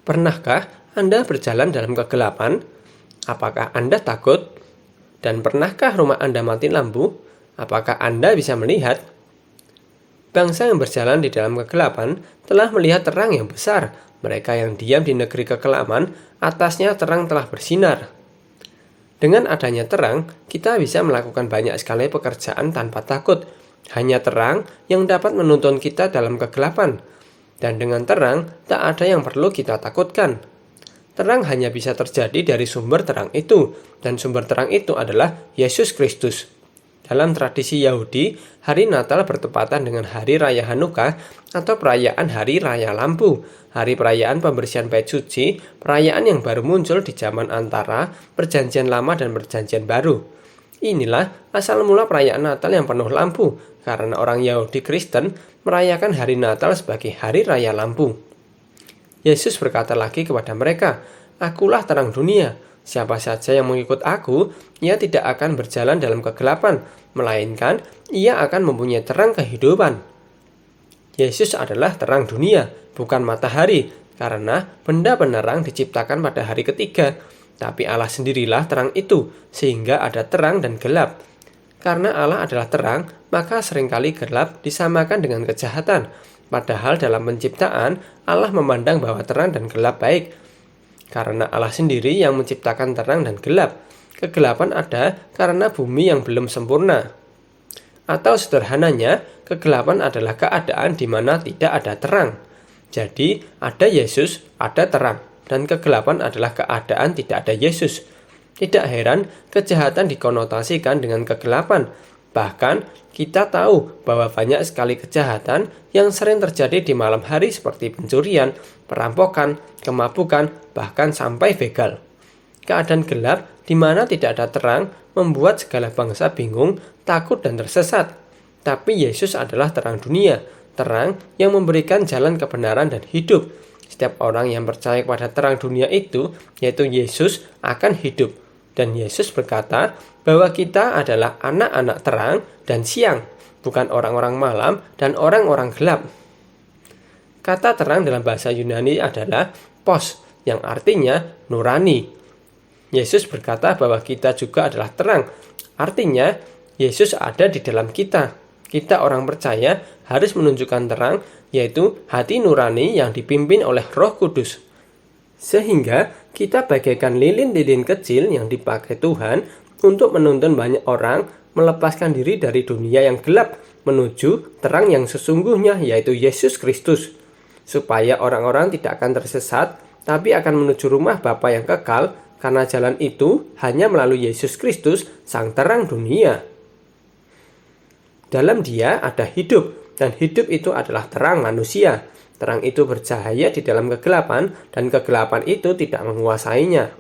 Pernahkah Anda berjalan dalam kegelapan? Apakah Anda takut? Dan pernahkah rumah Anda mati lampu? Apakah Anda bisa melihat? Bangsa yang berjalan di dalam kegelapan telah melihat terang yang besar. Mereka yang diam di negeri kekelaman, atasnya terang telah bersinar. Dengan adanya terang, kita bisa melakukan banyak sekali pekerjaan tanpa takut. Hanya terang yang dapat menuntun kita dalam kegelapan. Dan dengan terang, tak ada yang perlu kita takutkan. Terang hanya bisa terjadi dari sumber terang itu, dan sumber terang itu adalah Yesus Kristus. Dalam tradisi Yahudi, hari Natal bertepatan dengan Hari Raya Hanukkah atau perayaan Hari Raya Lampu, hari perayaan pembersihan bait suci, perayaan yang baru muncul di zaman antara Perjanjian Lama dan Perjanjian Baru. Inilah asal mula perayaan Natal yang penuh lampu, karena orang Yahudi Kristen merayakan hari Natal sebagai Hari Raya Lampu. Yesus berkata lagi kepada mereka, "Akulah terang dunia. Siapa saja yang mengikut aku, ia tidak akan berjalan dalam kegelapan, melainkan ia akan mempunyai terang kehidupan." Yesus adalah terang dunia, bukan matahari, karena benda penerang diciptakan pada hari ketiga. Tapi Allah sendirilah terang itu, sehingga ada terang dan gelap. Karena Allah adalah terang, maka seringkali gelap disamakan dengan kejahatan. Padahal dalam penciptaan, Allah memandang bahwa terang dan gelap baik. Karena Allah sendiri yang menciptakan terang dan gelap. Kegelapan ada karena bumi yang belum sempurna. Atau sederhananya, kegelapan adalah keadaan di mana tidak ada terang. Jadi, ada Yesus, ada terang. Dan kegelapan adalah keadaan tidak ada Yesus. Tidak heran, kejahatan dikonotasikan dengan kegelapan. Bahkan, kita tahu bahwa banyak sekali kejahatan yang sering terjadi di malam hari seperti pencurian, perampokan, kemabukan, bahkan sampai begal. Keadaan gelap di mana tidak ada terang membuat segala bangsa bingung, takut, dan tersesat. Tapi Yesus adalah terang dunia, terang yang memberikan jalan kebenaran dan hidup. Setiap orang yang percaya kepada terang dunia itu, yaitu Yesus, akan hidup. Dan Yesus berkata bahwa kita adalah anak-anak terang dan siang, bukan orang-orang malam dan orang-orang gelap. Kata terang dalam bahasa Yunani adalah pos, yang artinya nurani. Yesus berkata bahwa kita juga adalah terang, artinya Yesus ada di dalam kita. Kita orang percaya harus menunjukkan terang, yaitu hati nurani yang dipimpin oleh Roh Kudus. Sehingga kita bagaikan lilin-lilin kecil yang dipakai Tuhan untuk menuntun banyak orang melepaskan diri dari dunia yang gelap menuju terang yang sesungguhnya, yaitu Yesus Kristus. Supaya orang-orang tidak akan tersesat, tapi akan menuju rumah Bapa yang kekal, karena jalan itu hanya melalui Yesus Kristus, Sang Terang Dunia. Dalam Dia ada hidup, dan hidup itu adalah terang manusia. Terang itu bercahaya di dalam kegelapan, dan kegelapan itu tidak menguasainya.